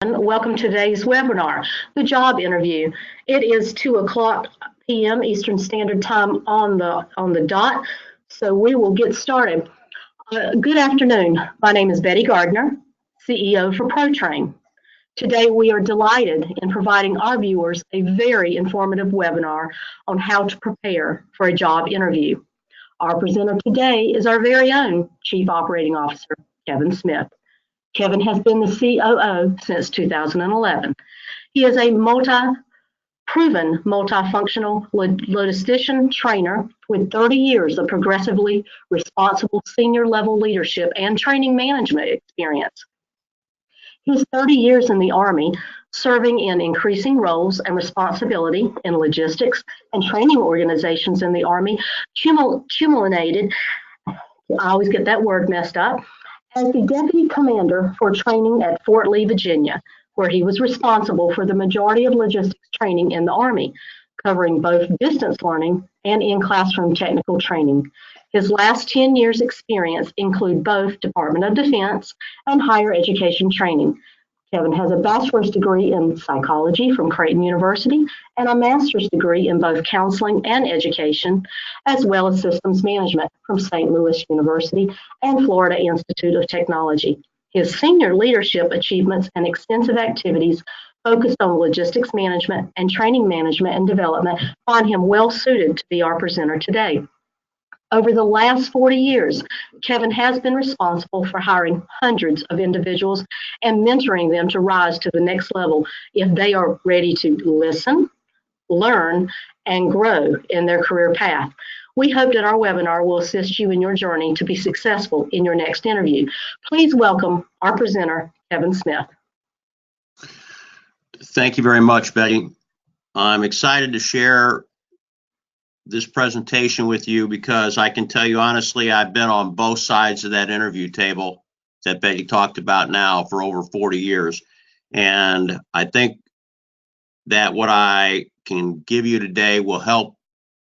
Welcome to today's webinar, the job interview. It is 2 o'clock p.m. Eastern Standard Time on the dot, so we will get started. Good afternoon. My name is Betty Gardner, CEO for ProTrain. Today we are delighted in providing our viewers a very informative webinar on how to prepare for a job interview. Our presenter today is our very own Chief Operating Officer, Kevin Smith. Kevin has been the COO since 2011. He is a proven multifunctional logistician trainer with 30 years of progressively responsible senior level leadership and training management experience. His 30 years in the Army, serving in increasing roles and responsibility in logistics and training organizations in the Army, culminated, I always get that word messed up, as the Deputy Commander for Training at Fort Lee, Virginia, where he was responsible for the majority of logistics training in the Army, covering both distance learning and in-classroom technical training. His last 10 years' experience include both Department of Defense and higher education training. Kevin has a bachelor's degree in psychology from Creighton University and a master's degree in both counseling and education, as well as systems management from St. Louis University and Florida Institute of Technology. His senior leadership achievements and extensive activities focused on logistics management and training management and development find him well suited to be our presenter today. Over the last 40 years, Kevin has been responsible for hiring hundreds of individuals and mentoring them to rise to the next level if they are ready to listen, learn, and grow in their career path. We hope that our webinar will assist you in your journey to be successful in your next interview. Please welcome our presenter, Kevin Smith. Thank you very much, Betty. I'm excited to share this presentation with you because I can tell you honestly, I've been on both sides of that interview table that Betty talked about now for over 40 years. And I think that what I can give you today will help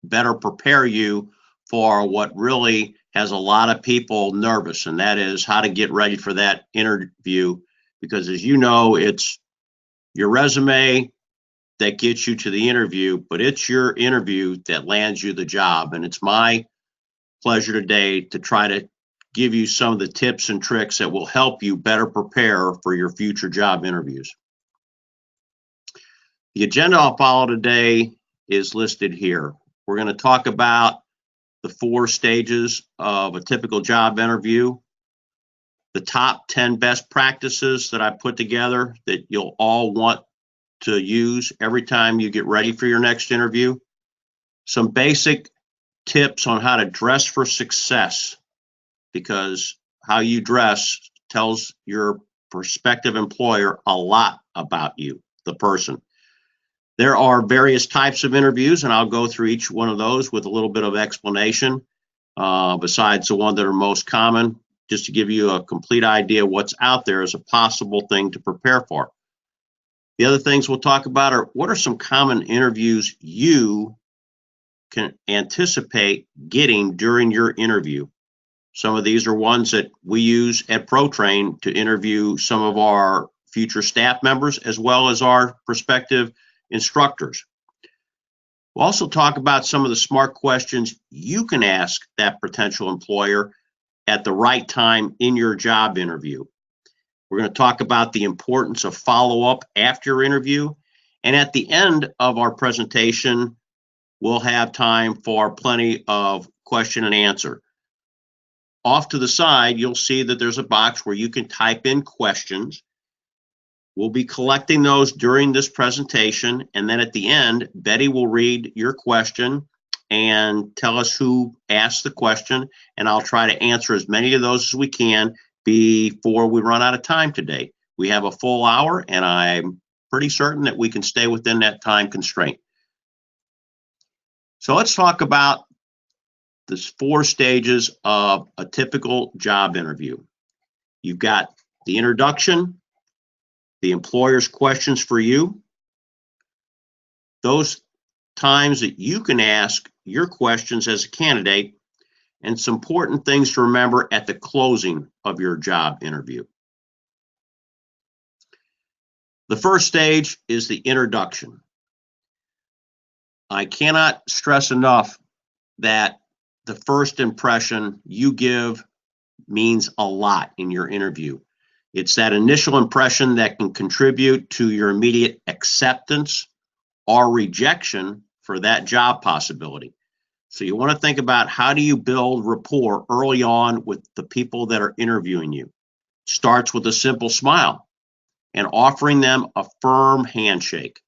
better prepare you for what really has a lot of people nervous, and that is how to get ready for that interview. Because as you know, it's your resume that gets you to the interview, but it's your interview that lands you the job. And it's my pleasure today to try to give you some of the tips and tricks that will help you better prepare for your future job interviews. The agenda I'll follow today is listed here. We're going to talk about the 4 stages of a typical job interview, the top 10 best practices that I put together that you'll all want to use every time you get ready for your next interview, some basic tips on how to dress for success, because how you dress tells your prospective employer a lot about you, the person. There are various types of interviews, and I'll go through each one of those with a little bit of explanation, besides the one that are most common, just to give you a complete idea of what's out there as a possible thing to prepare for. The other things we'll talk about are what are some common interviews you can anticipate getting during your interview. Some of these are ones that we use at ProTrain to interview some of our future staff members as well as our prospective instructors. We'll also talk about some of the smart questions you can ask that potential employer at the right time in your job interview. We're going to talk about the importance of follow-up after your interview. And at the end of our presentation, we'll have time for plenty of question and answer. Off to the side, you'll see that there's a box where you can type in questions. We'll be collecting those during this presentation. And then at the end, Betty will read your question and tell us who asked the question. And I'll try to answer as many of those as we can before we run out of time today. We have a full hour, and I'm pretty certain that we can stay within that time constraint. So let's talk about the 4 stages of a typical job interview. You've got the introduction, the employer's questions for you, those times that you can ask your questions as a candidate, and some important things to remember at the closing of your job interview. The first stage is the introduction. I cannot stress enough that the first impression you give means a lot in your interview. It's that initial impression that can contribute to your immediate acceptance or rejection for that job possibility. So you want to think about, how do you build rapport early on with the people that are interviewing you? It starts with a simple smile and offering them a firm handshake.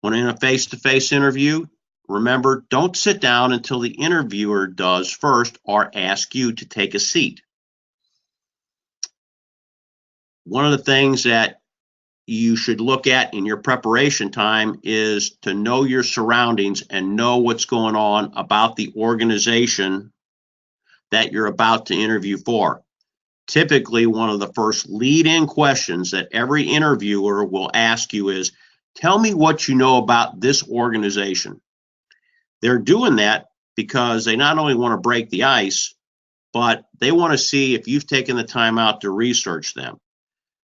When in a face-to-face interview, remember, don't sit down until the interviewer does first or ask you to take a seat. One of the things that you should look at in your preparation time is to know your surroundings and know what's going on about the organization that you're about to interview for. Typically, one of the first lead-in questions that every interviewer will ask you is, tell me what you know about this organization. They're doing that because they not only want to break the ice, but they want to see if you've taken the time out to research them.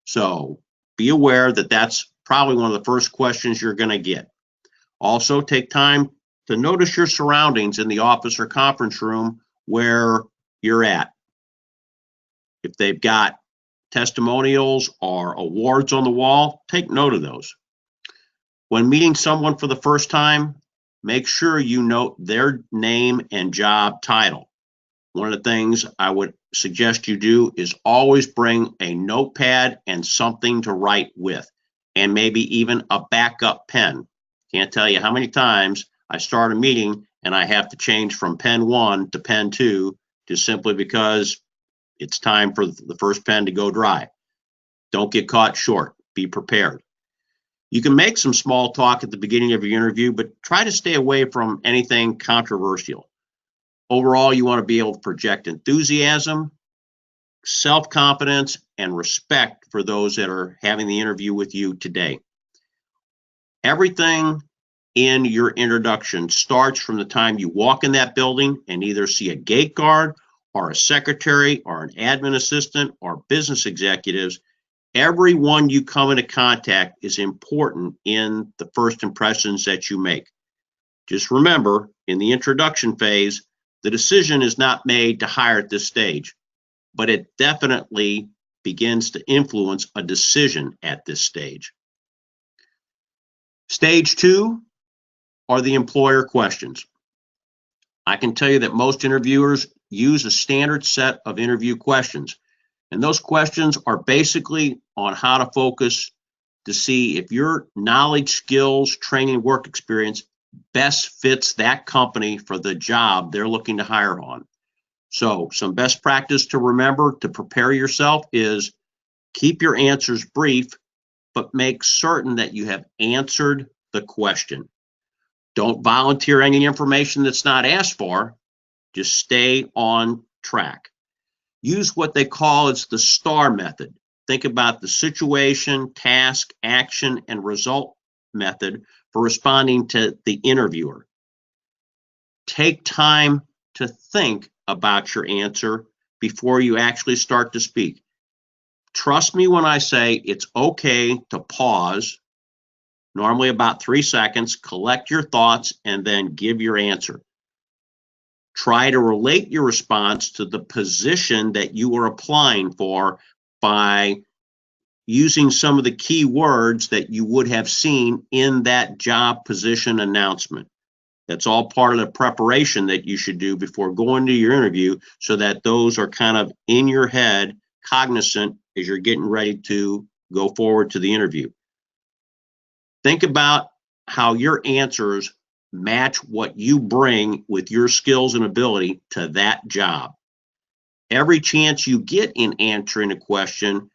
So be aware that that's probably one of the first questions you're going to get. Also, take time to notice your surroundings in the office or conference room where you're at. If they've got testimonials or awards on the wall, take note of those. When meeting someone for the first time, make sure you note their name and job title. One of the things I would suggest you do is always bring a notepad and something to write with, and maybe even a backup pen. Can't tell you how many times I start a meeting and I have to change from pen 1 to pen 2 just simply because it's time for the first pen to go dry. Don't get caught short. Be prepared. You can make some small talk at the beginning of your interview, but try to stay away from anything controversial. Overall, you want to be able to project enthusiasm, self-confidence, and respect for those that are having the interview with you today. Everything in your introduction starts from the time you walk in that building and either see a gate guard or a secretary or an admin assistant or business executives. Everyone you come into contact is important in the first impressions that you make. Just remember, in the introduction phase, the decision is not made to hire at this stage, but it definitely begins to influence a decision at this stage. Stage 2 are the employer questions. I can tell you that most interviewers use a standard set of interview questions, and those questions are basically on how to focus to see if your knowledge, skills, training, work experience best fits that company for the job they're looking to hire on. So some best practice to remember to prepare yourself is keep your answers brief, but make certain that you have answered the question. Don't volunteer any information that's not asked for. Just stay on track. Use what they call the STAR method. Think about the situation, task, action, and result method for responding to the interviewer. Take time to think about your answer before you actually start to speak. Trust me when I say it's okay to pause, normally about 3 seconds, collect your thoughts, and then give your answer. Try to relate your response to the position that you are applying for by using some of the key words that you would have seen in that job position announcement. That's all part of the preparation that you should do before going to your interview, so that those are kind of in your head, cognizant as you're getting ready to go forward to the interview. Think about how your answers match what you bring with your skills and ability to that job. Every chance you get in answering a question,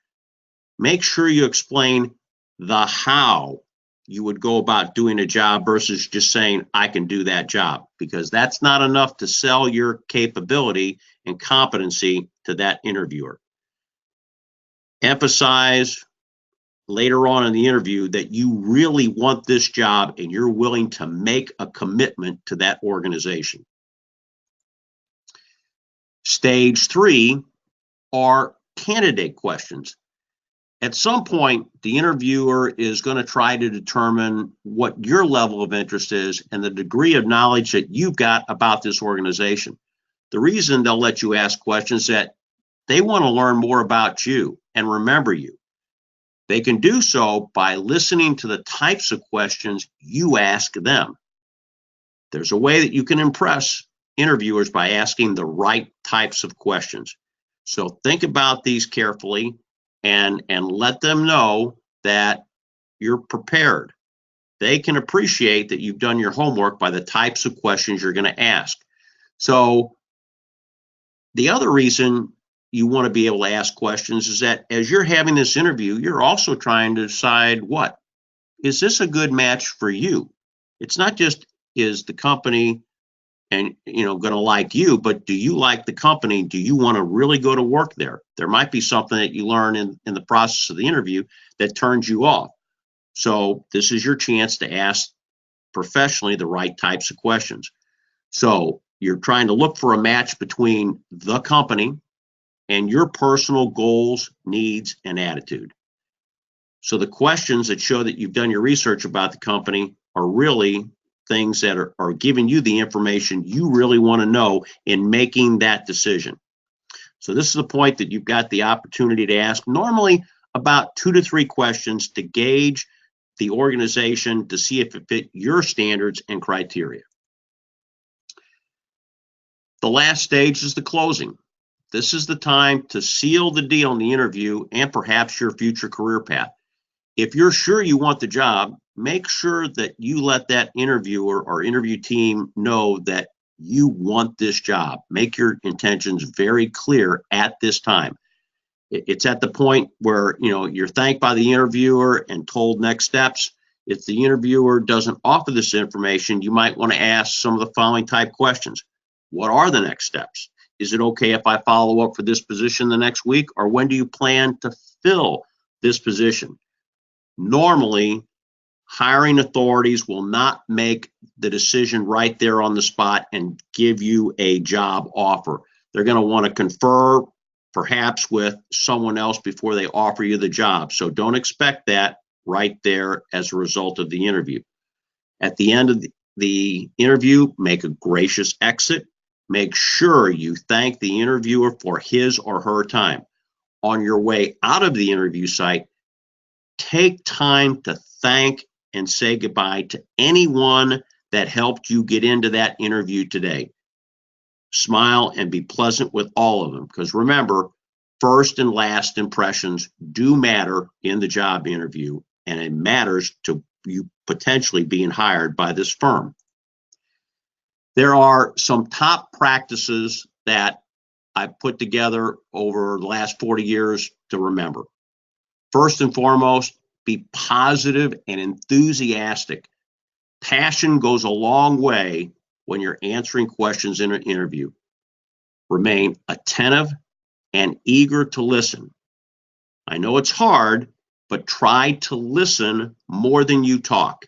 make sure you explain the how you would go about doing a job versus just saying, I can do that job, because that's not enough to sell your capability and competency to that interviewer. Emphasize later on in the interview that you really want this job and you're willing to make a commitment to that organization. Stage 3 are candidate questions. At some point, the interviewer is going to try to determine what your level of interest is and the degree of knowledge that you've got about this organization. The reason they'll let you ask questions is that they want to learn more about you and remember you. They can do so by listening to the types of questions you ask them. There's a way that you can impress interviewers by asking the right types of questions. So think about these carefully and let them know that you're prepared. They can appreciate that you've done your homework by the types of questions you're going to ask. So the other reason you want to be able to ask questions is that as you're having this interview, you're also trying to decide, what is this a good match for you? It's not just, is the company and going to like you, but do you like the company? Do you want to really go to work there? There might be something that you learn in the process of the interview that turns you off. So this is your chance to ask professionally the right types of questions. So you're trying to look for a match between the company and your personal goals, needs, and attitude. So the questions that show that you've done your research about the company are really things that are giving you the information you really want to know in making that decision. So this is the point that you've got the opportunity to ask normally about 2 to 3 questions to gauge the organization to see if it fit your standards and criteria. The last stage is the closing. This is the time to seal the deal in the interview and perhaps your future career path. If you're sure you want the job, make sure that you let that interviewer or interview team know that you want this job. Make your intentions very clear at this time. It's at the point where you're thanked by the interviewer and told next steps. If the interviewer doesn't offer this information, you might want to ask some of the following type questions. What are the next steps? Is it okay if I follow up for this position the next week? Or when do you plan to fill this position? Normally, hiring authorities will not make the decision right there on the spot and give you a job offer. They're going to want to confer perhaps with someone else before they offer you the job. So don't expect that right there as a result of the interview. At the end of the interview, make a gracious exit. Make sure you thank the interviewer for his or her time. On your way out of the interview site, take time to thank and say goodbye to anyone that helped you get into that interview today. Smile and be pleasant with all of them, because remember, first and last impressions do matter in the job interview, and it matters to you potentially being hired by this firm. There are some top practices that I've put together over the last 40 years to remember. First and foremost, be positive and enthusiastic. Passion goes a long way when you're answering questions in an interview. Remain attentive and eager to listen. I know it's hard, but try to listen more than you talk.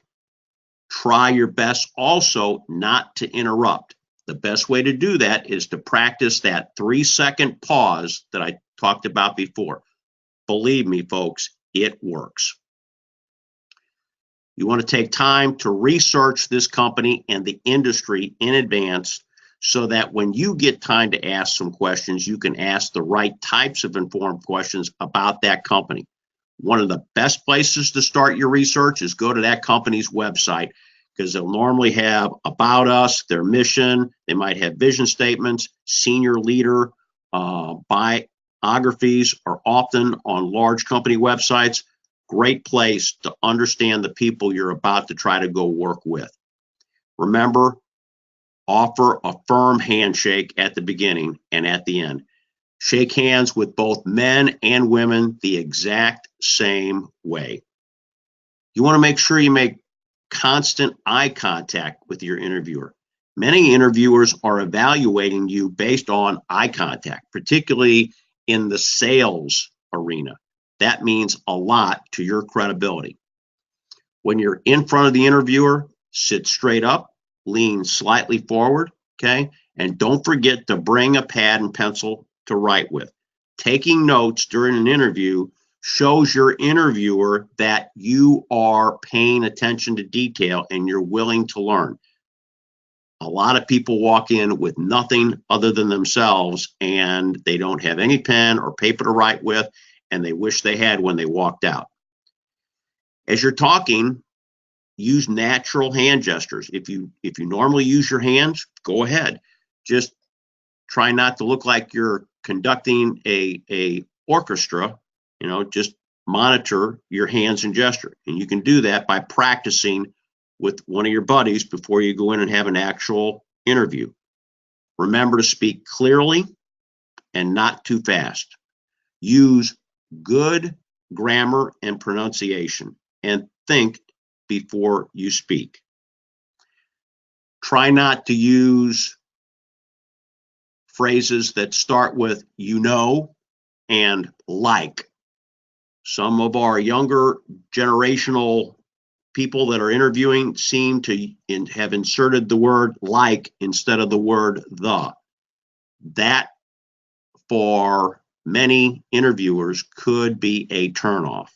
Try your best also not to interrupt. The best way to do that is to practice that 3-second pause that I talked about before. Believe me, folks, it works. You want to take time to research this company and the industry in advance so that when you get time to ask some questions, you can ask the right types of informed questions about that company. One of the best places to start your research is go to that company's website, because they'll normally have about us, their mission, they might have vision statements, senior leader biographies are often on large company websites. Great place to understand the people you're about to try to go work with. Remember, offer a firm handshake at the beginning and at the end. Shake hands with both men and women the exact same way. You want to make sure you make constant eye contact with your interviewer. Many interviewers are evaluating you based on eye contact, particularly in the sales arena. That means a lot to your credibility. When you're in front of the interviewer, sit straight up, lean slightly forward, okay? And don't forget to bring a pad and pencil to write with. Taking notes during an interview shows your interviewer that you are paying attention to detail and you're willing to learn. A lot of people walk in with nothing other than themselves, and they don't have any pen or paper to write with, and they wish they had when they walked out. As you're talking, use natural hand gestures. If you normally use your hands, go ahead. Just try not to look like you're conducting a orchestra. Just monitor your hands and gesture. And you can do that by practicing with one of your buddies before you go in and have an actual interview. Remember to speak clearly and not too fast. Use good grammar and pronunciation, and think before you speak. Try not to use phrases that start with and like. Some of our younger generational people that are interviewing seem to have inserted the word like instead of the word the. That, for many interviewers, could be a turnoff.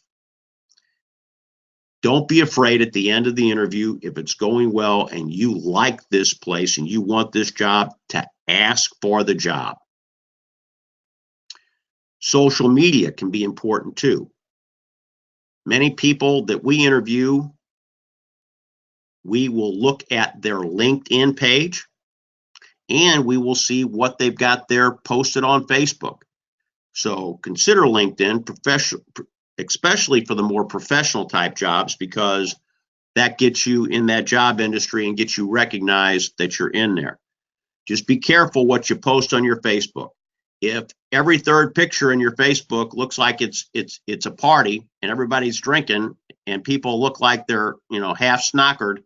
Don't be afraid at the end of the interview, if it's going well and you like this place and you want this job, to ask for the job. Social media can be important too. Many people that we interview, we will look at their LinkedIn page and we will see what they've got there posted on Facebook. So consider LinkedIn, especially for the more professional type jobs, because that gets you in that job industry and gets you recognized that you're in there. Just be careful what you post on your Facebook. If every third picture in your Facebook looks like it's a party and everybody's drinking and people look like they're half snockered,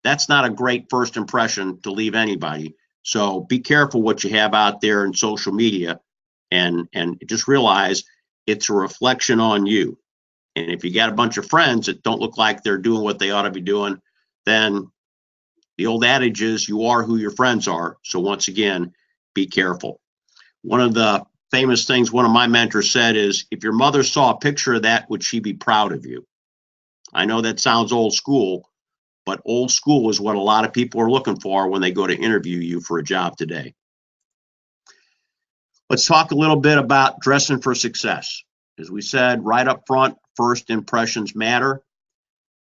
that's not a great first impression to leave anybody. So be careful what you have out there in social media, and just realize it's a reflection on you. And if you got a bunch of friends that don't look like they're doing what they ought to be doing, then the old adage is you are who your friends are. So once again, be careful. One of the famous things one of my mentors said is, if your mother saw a picture of that, would she be proud of you? I know that sounds old school, but old school is what a lot of people are looking for when they go to interview you for a job today. Let's talk a little bit about dressing for success. As we said right up front, first impressions matter.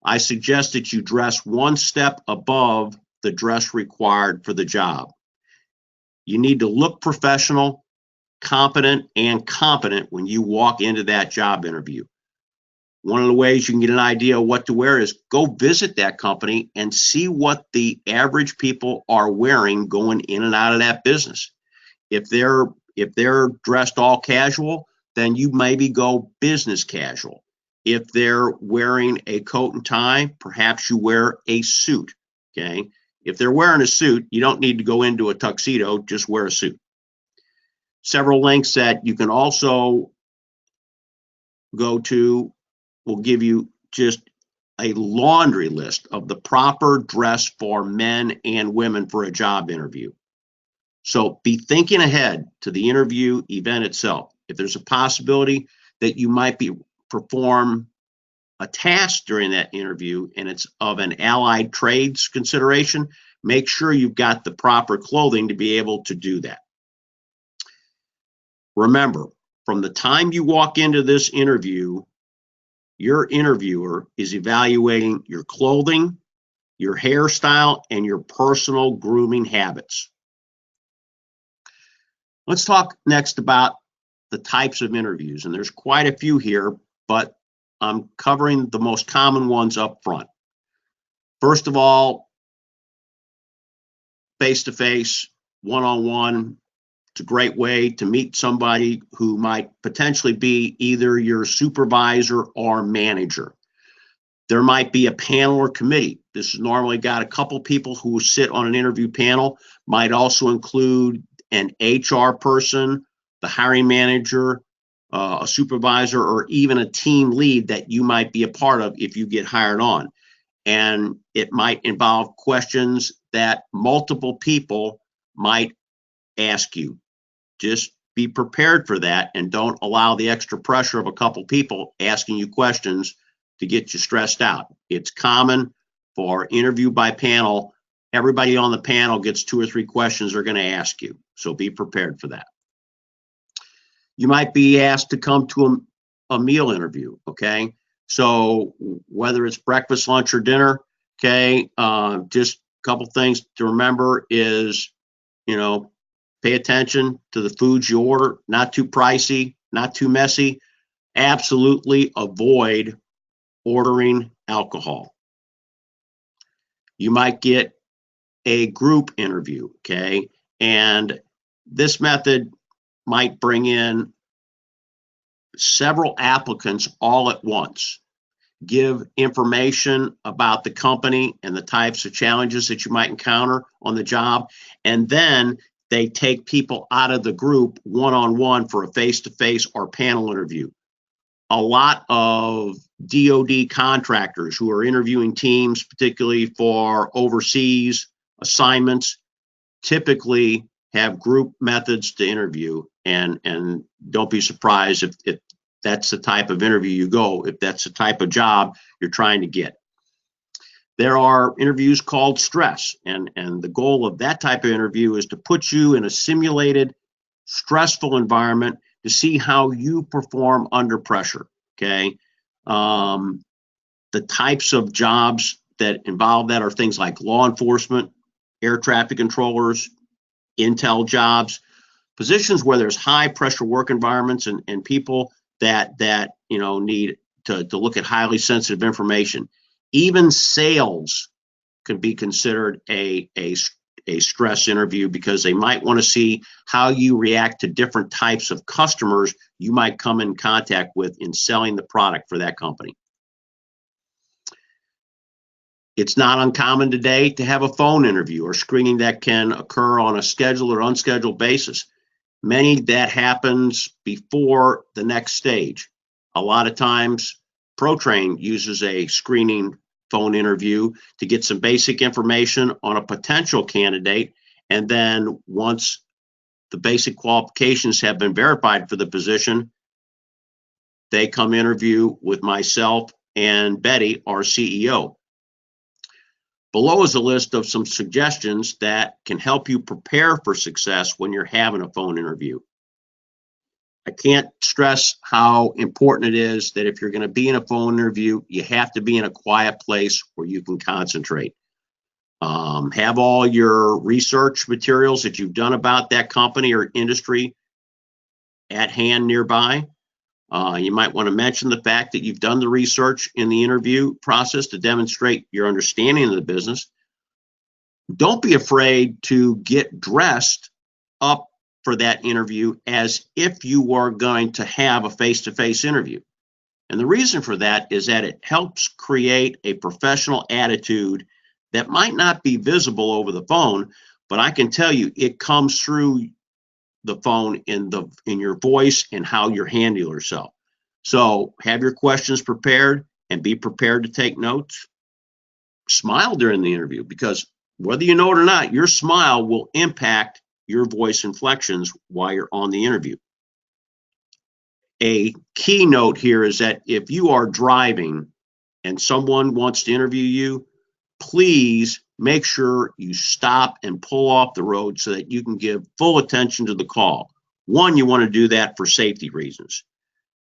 I suggest that you dress one step above the dress required for the job. You need to look professional, competent, and competent when you walk into that job interview. One of the ways you can get an idea of what to wear is go visit that company and see what the average people are wearing going in and out of that business. If they're dressed all casual, then you maybe go business casual. If they're wearing a coat and tie, perhaps you wear a suit, okay? If they're wearing a suit, you don't need to go into a tuxedo, just wear a suit. Several links that you can also go to will give you just a laundry list of the proper dress for men and women for a job interview. So be thinking ahead to the interview event itself. If there's a possibility that you might perform a task during that interview and it's of an allied trades consideration, make sure you've got the proper clothing to be able to do that. Remember, from the time you walk into this interview, your interviewer is evaluating your clothing, your hairstyle, and your personal grooming habits. Let's talk next about the types of interviews, and there's quite a few here, but I'm covering the most common ones up front. First of all, face-to-face, one-on-one. It's a great way to meet somebody who might potentially be either your supervisor or manager. There might be a panel or committee. This has normally got a couple people who sit on an interview panel, might also include an HR person, the hiring manager, a supervisor, or even a team lead that you might be a part of if you get hired on. And it might involve questions that multiple people might ask you. Just be prepared for that and don't allow the extra pressure of a couple people asking you questions to get you stressed out. It's common for interview by panel. Everybody on the panel gets 2 or 3 questions they're going to ask you, so be prepared for that. You might be asked to come to a meal interview, okay? So whether it's breakfast, lunch, or dinner, okay, just a couple things to remember is, pay attention to the foods you order, not too pricey, not too messy. Absolutely avoid ordering alcohol. You might get a group interview, okay? And this method might bring in several applicants all at once, give information about the company and the types of challenges that you might encounter on the job, and then they take people out of the group one-on-one for a face-to-face or panel interview. A lot of DoD contractors who are interviewing teams, particularly for overseas assignments, typically have group methods to interview, and don't be surprised if that's the type of interview you go, if that's the type of job you're trying to get. There are interviews called stress, and the goal of that type of interview is to put you in a simulated, stressful environment to see how you perform under pressure, okay? The types of jobs that involve that are things like law enforcement, air traffic controllers, intel jobs, positions where there's high pressure work environments and people that need to look at highly sensitive information. Even sales can be considered a stress interview because they might want to see how you react to different types of customers you might come in contact with in selling the product for that company. It's not uncommon today to have a phone interview or screening that can occur on a scheduled or unscheduled basis. Many that happens before the next stage. A lot of times, ProTrain uses a screening phone interview to get some basic information on a potential candidate, and then once the basic qualifications have been verified for the position, they come interview with myself and Betty, our CEO. Below is a list of some suggestions that can help you prepare for success when you're having a phone interview. I can't stress how important it is that if you're going to be in a phone interview, you have to be in a quiet place where you can concentrate. Have all your research materials that you've done about that company or industry at hand nearby. You might want to mention the fact that you've done the research in the interview process to demonstrate your understanding of the business. Don't be afraid to get dressed up for that interview as if you were going to have a face-to-face interview. And the reason for that is that it helps create a professional attitude that might not be visible over the phone, but I can tell you it comes through the phone in your voice and how you handle yourself. So have your questions prepared and be prepared to take notes. Smile during the interview, because whether you know it or not, your smile will impact your voice inflections while you're on the interview. A key note here is that if you are driving and someone wants to interview you, please make sure you stop and pull off the road so that you can give full attention to the call. One, you want to do that for safety reasons.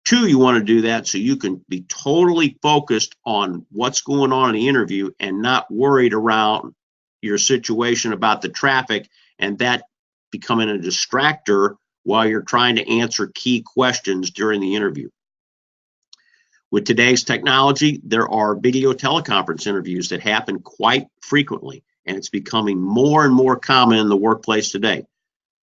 Two, you want to do that so you can be totally focused on what's going on in the interview and not worried around your situation about the traffic and that becoming a distractor while you're trying to answer key questions during the interview. With today's technology, there are video teleconference interviews that happen quite frequently, and it's becoming more and more common in the workplace today.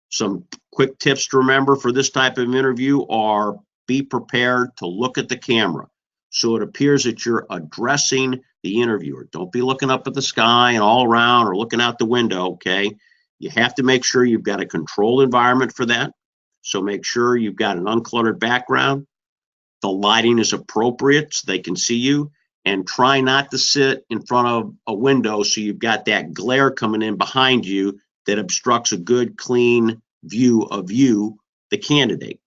Some quick tips to remember for this type of interview are: be prepared to look at the camera so it appears that you're addressing the interviewer. Don't be looking up at the sky and all around or looking out the window, okay? You have to make sure you've got a controlled environment for that. So make sure you've got an uncluttered background. The lighting is appropriate so they can see you, and try not to sit in front of a window so you've got that glare coming in behind you that obstructs a good, clean view of you the candidate.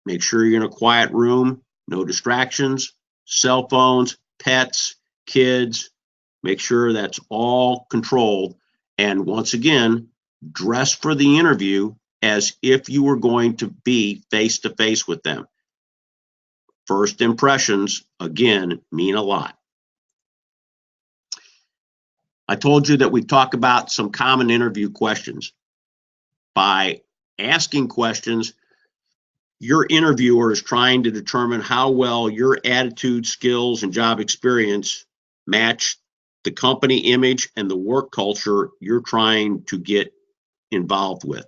Make sure you're in a quiet room, no distractions, cell phones, pets, kids. Make sure that's all controlled. And once again, dress for the interview as if you were going to be face to face with them. First impressions, again, mean a lot. I told you that we talk about some common interview questions. By asking questions, your interviewer is trying to determine how well your attitude, skills, and job experience match the company image and the work culture you're trying to get involved with.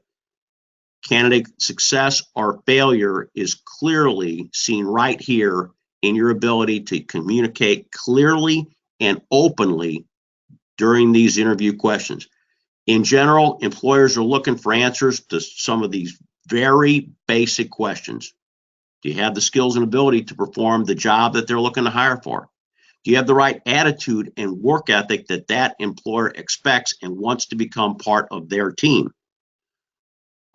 Candidate success or failure is clearly seen right here in your ability to communicate clearly and openly during these interview questions. In general, employers are looking for answers to some of these very basic questions. Do you have the skills and ability to perform the job that they're looking to hire for? Do you have the right attitude and work ethic that that employer expects and wants to become part of their team?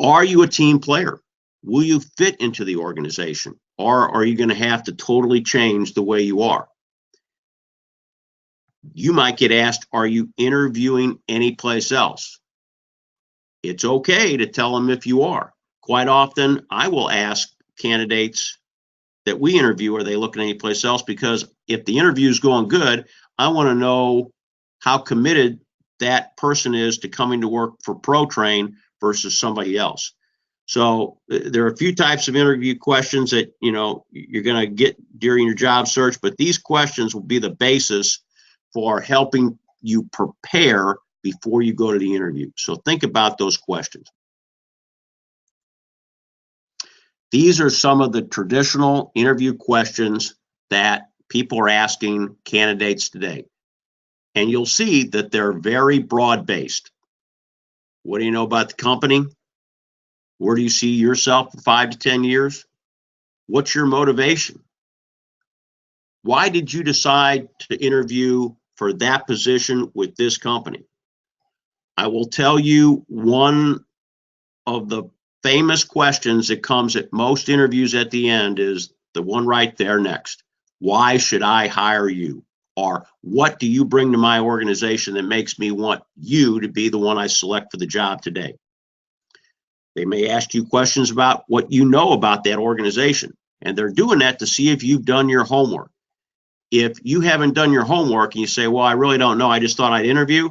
Are you a team player? Will you fit into the organization? Or are you going to have to totally change the way you are? You might get asked, are you interviewing anyplace else? It's okay to tell them if you are. Quite often, I will ask candidates that we interview, are they looking anyplace else? Because if the interview is going good, I want to know how committed that person is to coming to work for ProTrain versus somebody else. So there are a few types of interview questions that you're going to get during your job search, but these questions will be the basis for helping you prepare before you go to the interview. So think about those questions. These are some of the traditional interview questions that people are asking candidates today. And you'll see that they're very broad-based. What do you know about the company? Where do you see yourself in 5 to 10 years? What's your motivation? Why did you decide to interview for that position with this company? I will tell you one of the famous questions that comes at most interviews at the end is the one right there next. Why should I hire you? Or what do you bring to my organization that makes me want you to be the one I select for the job today? They may ask you questions about what you know about that organization, and they're doing that to see if you've done your homework. If you haven't done your homework and you say, well, I really don't know, I just thought I'd interview,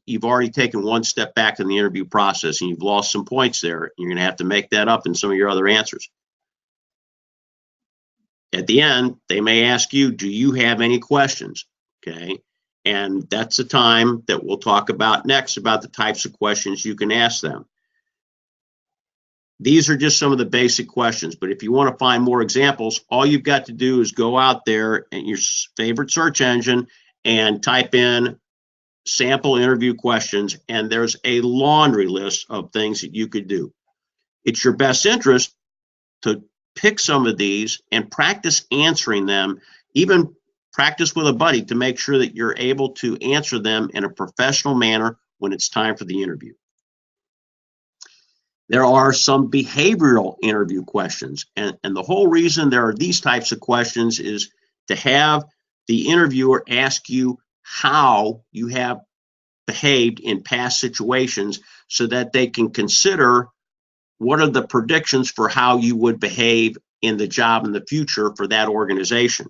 you've already taken one step back in the interview process and you've lost some points there. You're going to have to make that up in some of your other answers. At the end, they may ask you, do you have any questions? Okay. And that's the time that we'll talk about next, about the types of questions you can ask them. These are just some of the basic questions, but if you want to find more examples, all you've got to do is go out there in your favorite search engine and type in sample interview questions, and there's a laundry list of things that you could do. It's your best interest to pick some of these and practice answering them, even practice with a buddy to make sure that you're able to answer them in a professional manner when it's time for the interview. There are some behavioral interview questions, and the whole reason there are these types of questions is to have the interviewer ask you how you have behaved in past situations so that they can consider what are the predictions for how you would behave in the job in the future for that organization.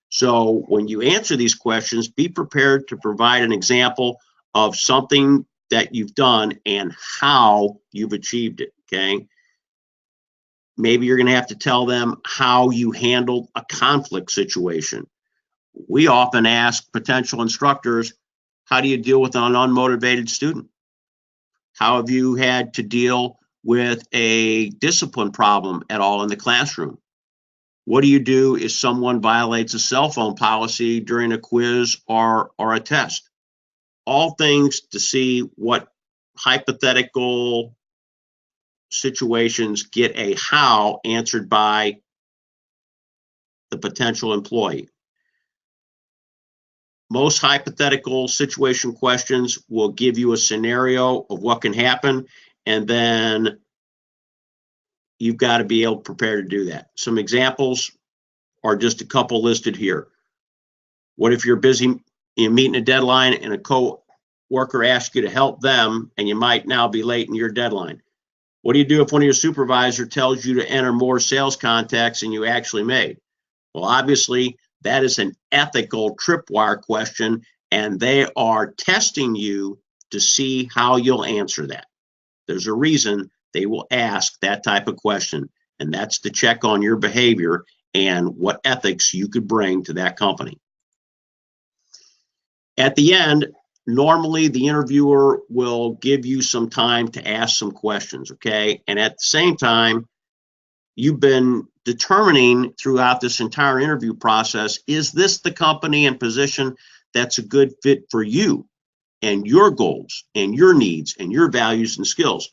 So when you answer these questions, be prepared to provide an example of something that you've done and how you've achieved it, okay? Maybe you're going to have to tell them how you handled a conflict situation. We often ask potential instructors, how do you deal with an unmotivated student? How have you had to deal with a discipline problem at all in the classroom? What do you do if someone violates a cell phone policy during a quiz or a test? All things to see what hypothetical situations get a how answered by the potential employee. Most hypothetical situation questions will give you a scenario of what can happen, and then you've got to be able to prepare to do that. Some examples are just a couple listed here. What if you're busy meeting a deadline and a co-worker asks you to help them and you might now be late in your deadline? What do you do if one of your supervisors tells you to enter more sales contacts than you actually made? Well, obviously, that is an ethical tripwire question, and they are testing you to see how you'll answer that. There's a reason they will ask that type of question, and that's to check on your behavior and what ethics you could bring to that company. At the end, normally the interviewer will give you some time to ask some questions, okay? And at the same time, you've been determining throughout this entire interview process, is this the company and position that's a good fit for you and your goals and your needs and your values and skills?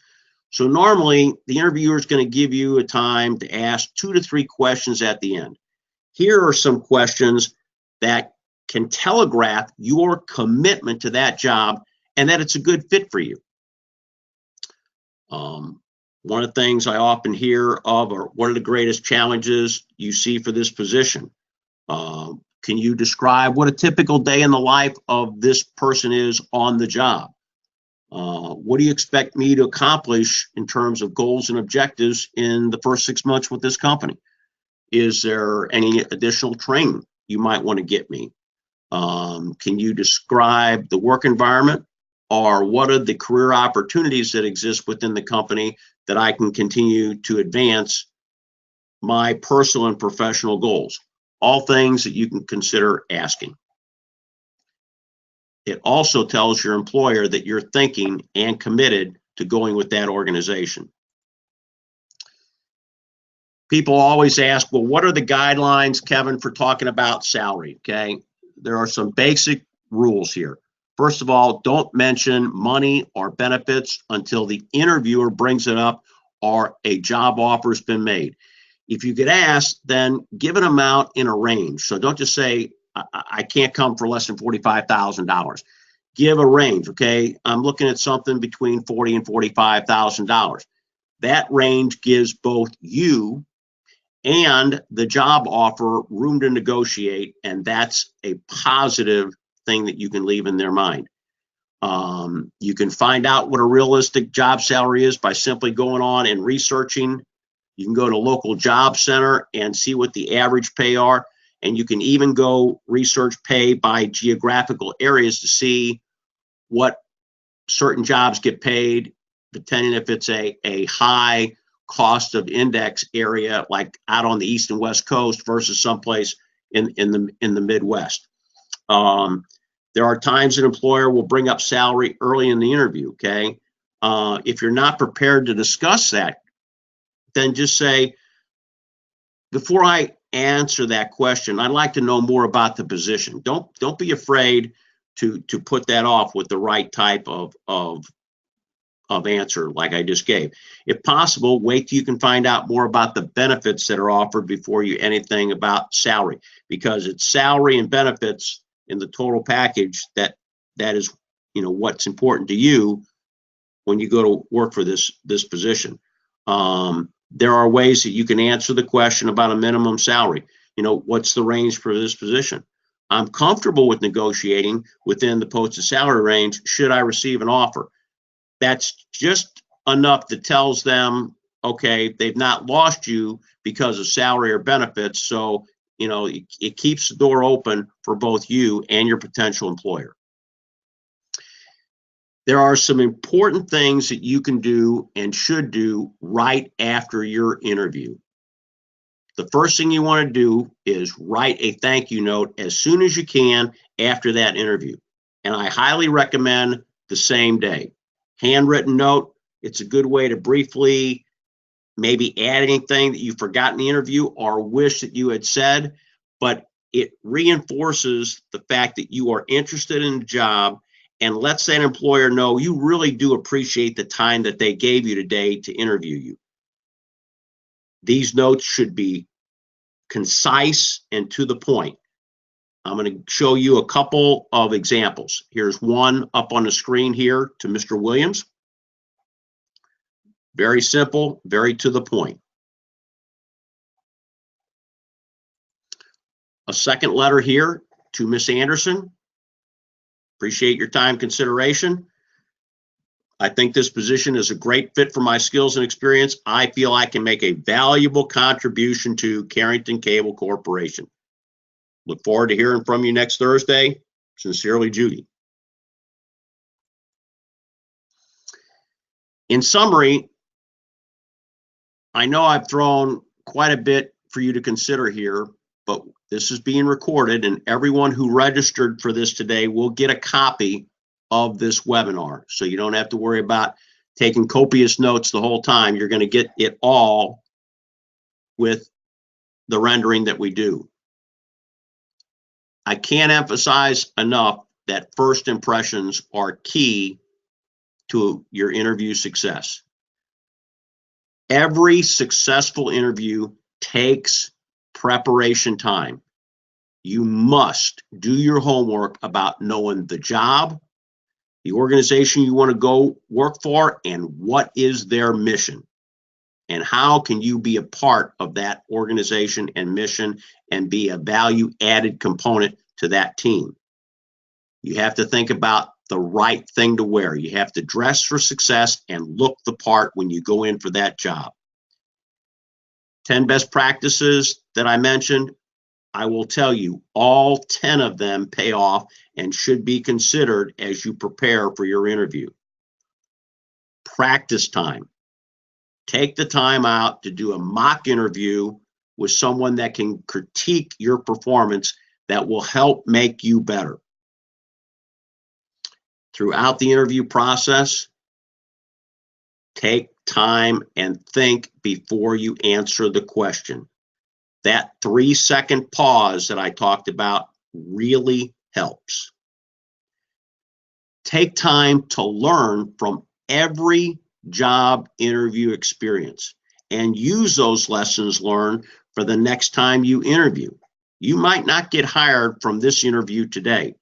So normally the interviewer is going to give you a time to ask 2 to 3 questions at the end. Here are some questions that can telegraph your commitment to that job and that it's a good fit for you. One of the things I often hear of are, what are the greatest challenges you see for this position? Can you describe what a typical day in the life of this person is on the job? What do you expect me to accomplish in terms of goals and objectives in the first 6 months with this company? Is there any additional training you might want to get me? Can you describe the work environment, or what are the career opportunities that exist within the company that I can continue to advance my personal and professional goals? All things that you can consider asking. It also tells your employer that you're thinking and committed to going with that organization. People always ask, well, what are the guidelines, Kevin, for talking about salary? Okay, there are some basic rules here. First of all, don't mention money or benefits until the interviewer brings it up or a job offer has been made. If you get asked, then give an amount in a range. So don't just say, I can't come for less than $45,000. Give a range, okay? I'm looking at something between $40,000 and $45,000. That range gives both you and the job offer room to negotiate, and that's a positive thing that you can leave in their mind. You can find out what a realistic job salary is by simply going on and researching. You can go to local job center and see what the average pay are, and you can even go research pay by geographical areas to see what certain jobs get paid, depending if it's a high cost of index area like out on the East and West Coast versus someplace in the Midwest. There are times an employer will bring up salary early in the interview, okay? If you're not prepared to discuss that, then just say, before I answer that question, I'd like to know more about the position. Don't be afraid to put that off with the right type of answer like I just gave. If possible, wait till you can find out more about the benefits that are offered before you anything about salary, because it's salary and benefits in the total package that is, what's important to you when you go to work for this position. There are ways that you can answer the question about a minimum salary. What's the range for this position? I'm comfortable with negotiating within the posted salary range should I receive an offer. That's just enough that tells them, okay, they've not lost you because of salary or benefits. So, it keeps the door open for both you and your potential employer. There are some important things that you can do and should do right after your interview. The first thing you want to do is write a thank you note as soon as you can after that interview. And I highly recommend the same day. Handwritten note, it's a good way to briefly maybe add anything that you forgot in the interview or wish that you had said, but it reinforces the fact that you are interested in the job and lets that employer know you really do appreciate the time that they gave you today to interview you. These notes should be concise and to the point. I'm going to show you a couple of examples. Here's one up on the screen here to Mr. Williams. Very simple, very to the point. a second letter here to Miss Anderson. Appreciate your time consideration. I think this position is a great fit for my skills and experience. I feel I can make a valuable contribution to Carrington Cable Corporation. Look forward to hearing from you next Thursday. Sincerely, Judy. In summary, I know I've thrown quite a bit for you to consider here, but this is being recorded, and everyone who registered for this today will get a copy of this webinar. So you don't have to worry about taking copious notes the whole time. You're going to get it all with the rendering that we do. I can't emphasize enough that first impressions are key to your interview success. Every successful interview takes preparation time. You must do your homework about knowing the job, the organization you want to go work for, and what is their mission, and how can you be a part of that organization and mission and be a value-added component to that team. You have to think about the right thing to wear. You have to dress for success and look the part when you go in for that job. 10 best practices that I mentioned, I will tell you, all 10 of them pay off and should be considered as you prepare for your interview. Practice time. Take the time out to do a mock interview with someone that can critique your performance that will help make you better. Throughout the interview process, take time and think before you answer the question. That 3-second pause that I talked about really helps. Take time to learn from every job interview experience and use those lessons learned for the next time you interview. You might not get hired from this interview today,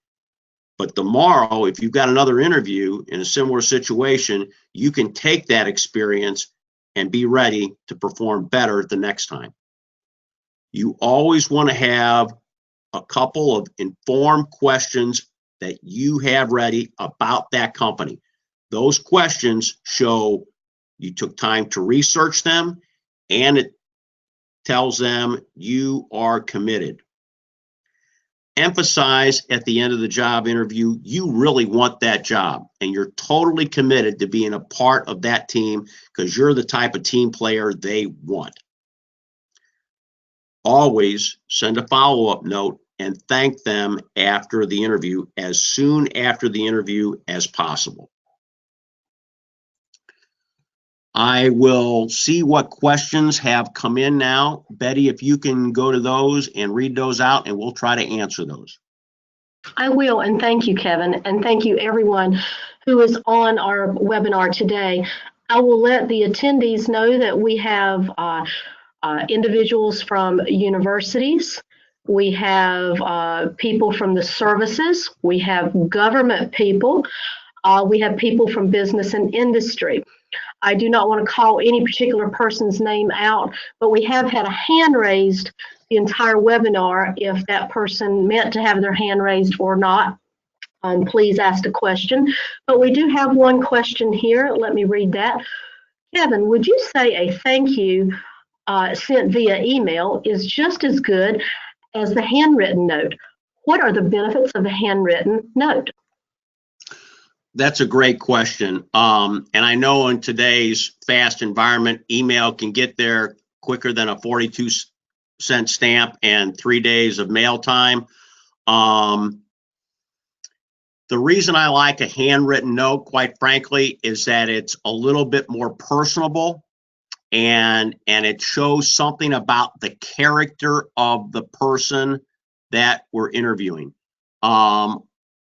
but tomorrow, if you've got another interview in a similar situation, you can take that experience and be ready to perform better the next time. You always want to have a couple of informed questions that you have ready about that company. Those questions show you took time to research them, and it tells them you are committed. Emphasize at the end of the job interview, you really want that job and you're totally committed to being a part of that team because you're the type of team player they want. Always send a follow-up note and thank them after the interview, as soon after the interview as possible. I will see what questions have come in now. Betty, if you can go to those and read those out, and we'll try to answer those. I will, and thank you, Kevin, and thank you everyone who is on our webinar today. I will let the attendees know that we have individuals from universities, we have people from the services, we have government people, we have people from business and industry. I do not want to call any particular person's name out, but we have had a hand raised the entire webinar. If that person meant to have their hand raised or not, please ask a question. But we do have one question here. Let me read that. Kevin, would you say a thank you sent via email is just as good as the handwritten note? What are the benefits of a handwritten note? That's a great question. And I know in today's fast environment, email can get there quicker than a 42-cent stamp and 3 days of mail time. The reason I like a handwritten note, quite frankly, is that it's a little bit more personable and it shows something about the character of the person that we're interviewing.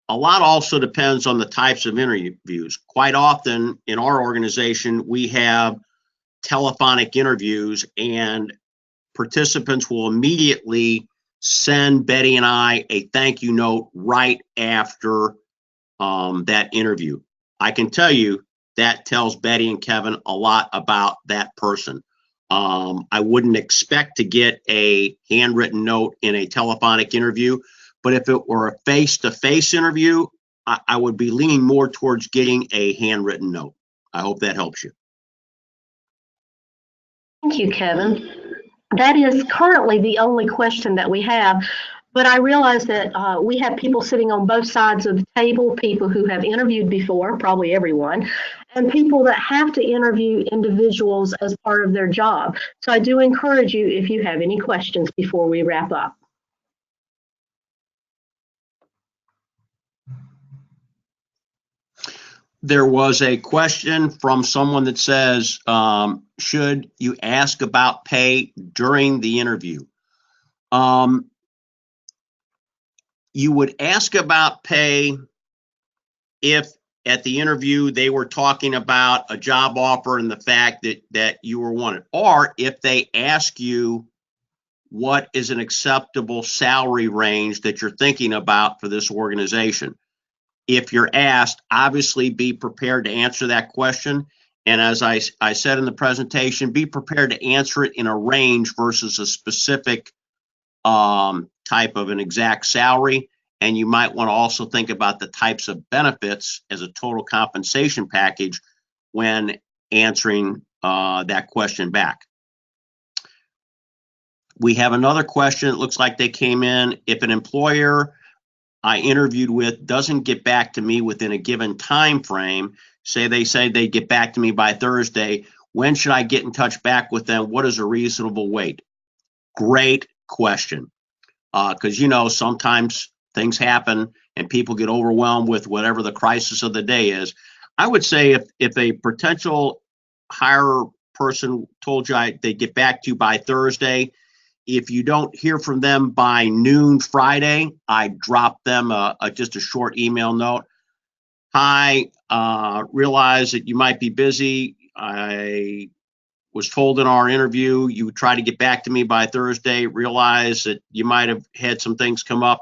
A lot also depends on the types of interviews. Quite often in our organization, we have telephonic interviews and participants will immediately send Betty and I a thank you note right after that interview. I can tell you that tells Betty and Kevin a lot about that person. I wouldn't expect to get a handwritten note in a telephonic interview, but if it were a face-to-face interview, I would be leaning more towards getting a handwritten note. I hope that helps you. Thank you, Kevin. That is currently the only question that we have, but I realize that we have people sitting on both sides of the table, people who have interviewed before, probably everyone, and people that have to interview individuals as part of their job. So I do encourage you if you have any questions before we wrap up. There was a question from someone that says, should you ask about pay during the interview? You would ask about pay if at the interview they were talking about a job offer and the fact that you were wanted, or if they ask you what is an acceptable salary range that you're thinking about for this organization. If you're asked, obviously be prepared to answer that question. And as I said in the presentation, be prepared to answer it in a range versus a specific type of an exact salary. And you might want to also think about the types of benefits as a total compensation package when answering that question back. We have another question. It looks like they came in. If an employer I interviewed with doesn't get back to me within a given time frame, say they get back to me by Thursday, when should I get in touch back with them? What is a reasonable wait? Great question. Because sometimes things happen and people get overwhelmed with whatever the crisis of the day is. I would say if a potential hire person told you they get back to you by Thursday, if you don't hear from them by noon Friday, I drop them just a short email note. Hi, realize that you might be busy. I was told in our interview you would try to get back to me by Thursday. Realize that you might have had some things come up.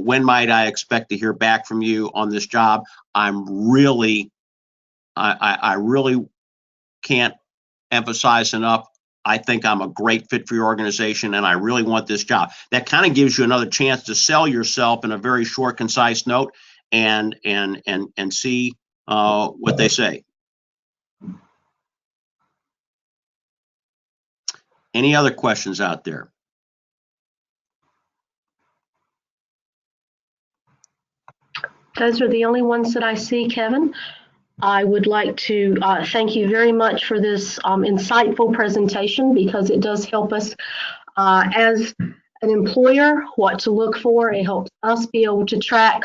When might I expect to hear back from you on this job? I really can't emphasize enough. I think I'm a great fit for your organization and I really want this job. That kind of gives you another chance to sell yourself in a very short, concise note and see what they say. Any other questions out there? Those are the only ones that I see, Kevin. I would like to thank you very much for this insightful presentation because it does help us as an employer what to look for. It helps us be able to track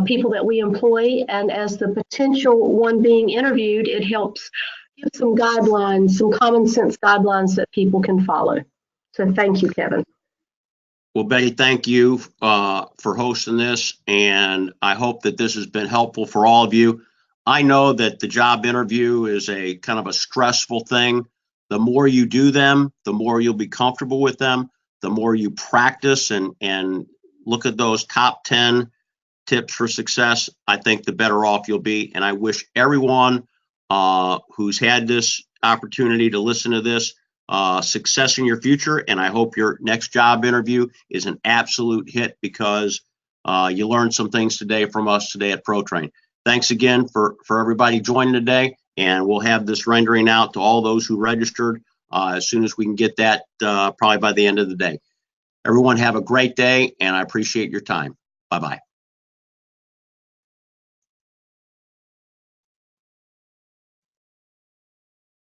people that we employ, and as the potential one being interviewed, it helps give some guidelines, some common sense guidelines that people can follow. So thank you, Kevin. Well, Betty, thank you for hosting this, and I hope that this has been helpful for all of you. I know that the job interview is a kind of a stressful thing. The more you do them, the more you'll be comfortable with them, the more you practice and look at those top 10 tips for success, I think the better off you'll be. And I wish everyone who's had this opportunity to listen to this success in your future. And I hope your next job interview is an absolute hit because you learned some things today from us today at ProTrain. Thanks again for everybody joining today, and we'll have this rendering out to all those who registered as soon as we can get that probably by the end of the day. Everyone have a great day, and I appreciate your time. Bye-bye.